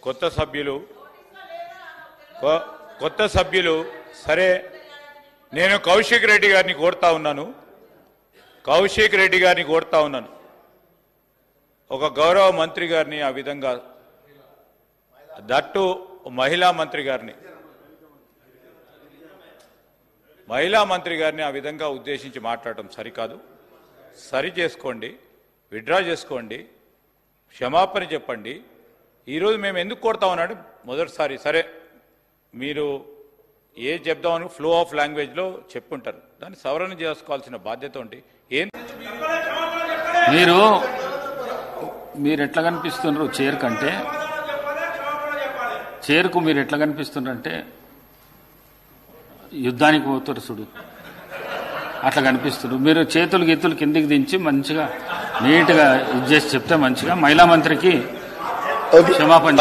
కొత్త సభ్యులు సరే, నేను కౌశిక్ రెడ్డి గారిని కోరుతా ఉన్నాను, ఒక గౌరవ మంత్రి గారిని ఆ విధంగా, దట్టు మహిళా మంత్రి గారిని ఆ విధంగా ఉద్దేశించి మాట్లాడటం సరికాదు. సరి చేసుకోండి, విత్డ్రా చేసుకోండి, క్షమాపణ చెప్పండి. ఈరోజు మేము ఎందుకు కోరుతా ఉన్నాడు, మొదటిసారి సరే మీరు ఏ చెప్దామని ఫ్లో ఆఫ్ లాంగ్వేజ్లో చెప్పుంటారు, దాన్ని సవరణ చేసుకోవాల్సిన బాధ్యత ఉంది. మీరు ఎట్లా కనిపిస్తున్నారు చైర్ కంటే, చైర్కు మీరు ఎట్లా కనిపిస్తున్నారంటే యుద్ధానికి పోతారు చూడు, అట్లా కనిపిస్తున్నారు. మీరు చేతులు గీతులు కిందికి దించి మంచిగా నీట్గా ఇది చేసి చెప్తే మంచిగా మహిళా మంత్రికి క్షమాపణ